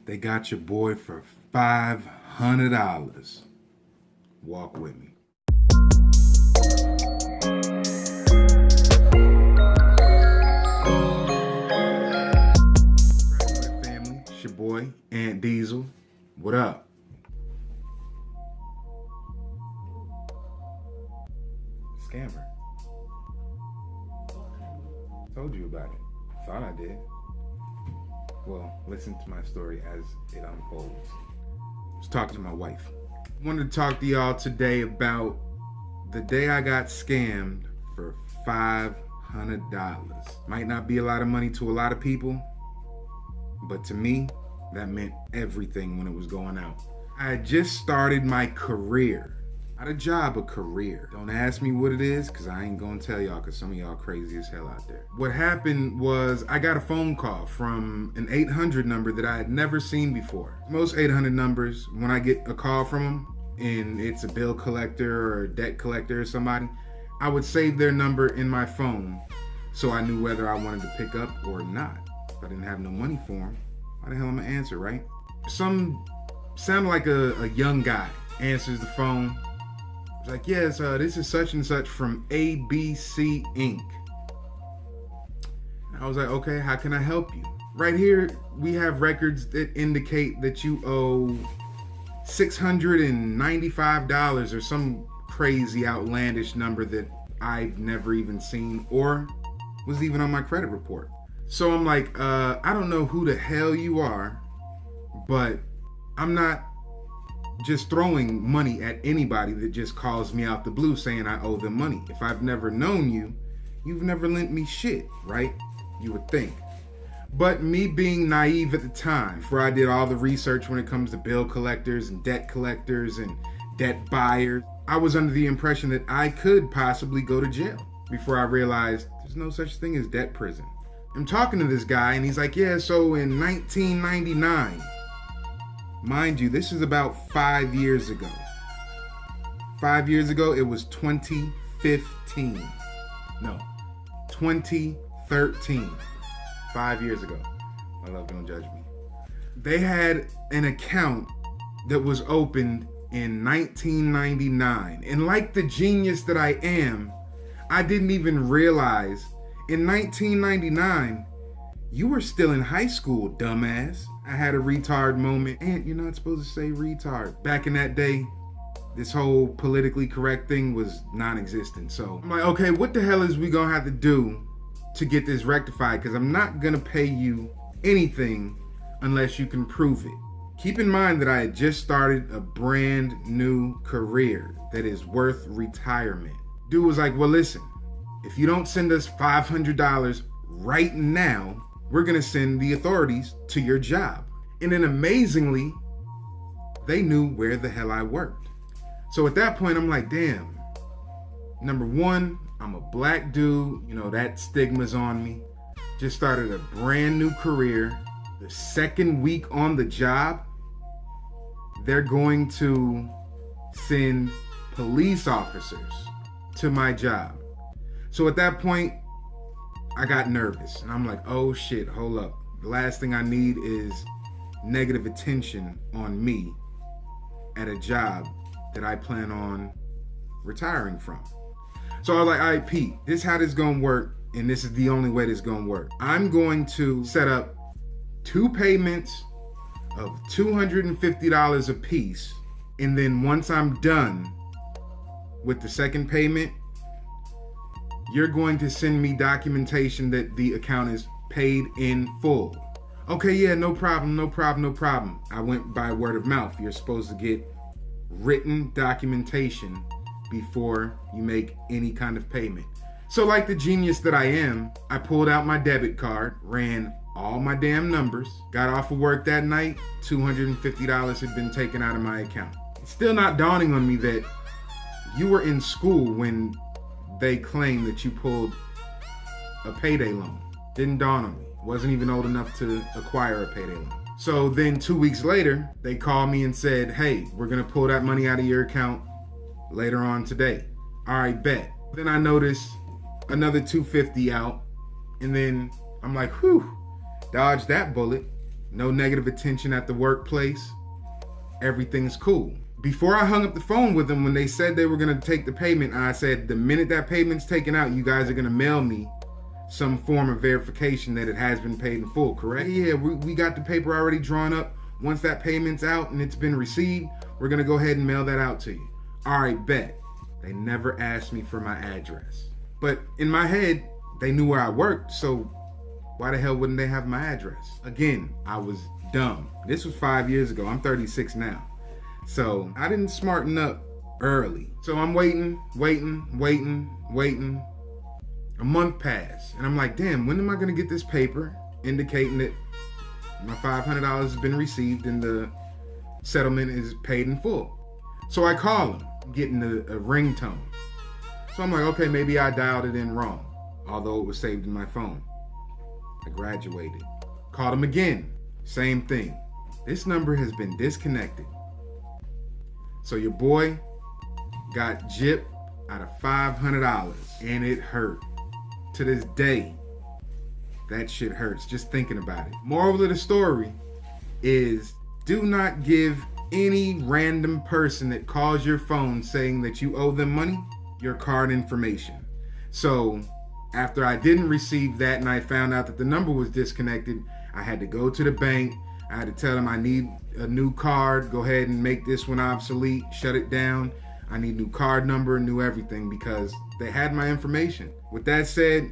They got your boy for $500. Walk with me. Family, it's your boy, Ant Diesel. What up? Scammer. Told you about it. Thought I did. Well, listen to my story as it unfolds. I was talking to my wife. I wanted to talk to y'all today about the day I got scammed for $500. Might not be a lot of money to a lot of people, but to me, that meant everything when it was going out. I had just started my career. Not a job, a career. Don't ask me what it is, because I ain't gonna tell y'all, because some of y'all crazy as hell out there. What happened was I got a phone call from an 800 number that I had never seen before. Most 800 numbers, when I get a call from them, and it's a bill collector or a debt collector or somebody, I would save their number in my phone so I knew whether I wanted to pick up or not. If I didn't have no money for them, why the hell am I answer, right? Some sounded like a young guy answers the phone. Like, yes, this is such and such from ABC Inc. I was like, okay, how can I help you? Right here, we have records that indicate that you owe $695 or some crazy outlandish number that I've never even seen or was even on my credit report. So I'm like, I don't know who the hell you are, but I'm not just throwing money at anybody that just calls me out the blue saying I owe them money. If I've never known you, you've never lent me shit, right? You would think. But me being naive at the time, before I did all the research when it comes to bill collectors and debt collectors and debt buyers, I was under the impression that I could possibly go to jail before I realized there's no such thing as debt prison. I'm talking to this guy and he's like, yeah, so in 1999, mind you, this is about 5 years ago. 5 years ago, it was 2015. No, 2013. 5 years ago. My love, don't judge me. They had an account that was opened in 1999. And like the genius that I am, I didn't even realize in 1999, you were still in high school, dumbass. I had a retard moment. And you're not supposed to say retard. Back in that day, this whole politically correct thing was non-existent. So I'm like, okay, what the hell is we gonna have to do to get this rectified? Because I'm not gonna pay you anything unless you can prove it. Keep in mind that I had just started a brand new career that is worth retirement. Dude was like, well, listen, if you don't send us $500 right now, we're gonna send the authorities to your job. And then amazingly, they knew where the hell I worked. So at that point, I'm like, damn, number one, I'm a black dude, you know, that stigma's on me. Just started a brand new career. The second week on the job, they're going to send police officers to my job. So at that point, I got nervous and I'm like, oh shit, hold up. The last thing I need is negative attention on me at a job that I plan on retiring from. So I was like, all right, Pete, this is how this is gonna work, and this is the only way this is gonna work. I'm going to set up 2 payments of $250 a piece, and then once I'm done with the second payment, you're going to send me documentation that the account is paid in full. Okay, yeah, no problem, no problem, no problem. I went by word of mouth. You're supposed to get written documentation before you make any kind of payment. So like the genius that I am, I pulled out my debit card, ran all my damn numbers, got off of work that night, $250 had been taken out of my account. It's still not dawning on me that you were in school when they claim that you pulled a payday loan. Didn't dawn on me. Wasn't even old enough to acquire a payday loan. So then 2 weeks later, they called me and said, hey, we're gonna pull that money out of your account later on today. All right, bet. Then I noticed another $250 out, and then I'm like, whew, dodged that bullet. No negative attention at the workplace. Everything's cool. Before I hung up the phone with them, when they said they were gonna take the payment, I said, the minute that payment's taken out, you guys are gonna mail me some form of verification that it has been paid in full, correct? Yeah, we got the paper already drawn up. Once that payment's out and it's been received, we're gonna go ahead and mail that out to you. All right, bet. They never asked me for my address. But in my head, they knew where I worked, so why the hell wouldn't they have my address? Again, I was dumb. This was 5 years ago. I'm 36 now. So I didn't smarten up early. So I'm waiting. A month passed. And I'm like, damn, when am I gonna get this paper indicating that my $500 has been received and the settlement is paid in full? So I call him, getting a ringtone. So I'm like, okay, maybe I dialed it in wrong, although it was saved in my phone. I graduated. Called him again, same thing. This number has been disconnected. So your boy got gypped out of $500, and it hurt. To this day, that shit hurts just thinking about it. Moral of the story is, do not give any random person that calls your phone saying that you owe them money your card information. So after I didn't receive that and I found out that the number was disconnected, I had to go to the bank. I had to tell them I need a new card. Go ahead and make this one obsolete. Shut it down. I need new card number, new everything, because they had my information. With that said,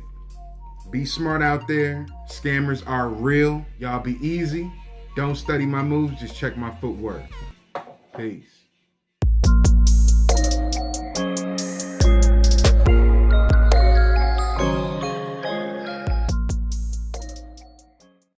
be smart out there. Scammers are real. Y'all be easy. Don't study my moves. Just check my footwork. Peace.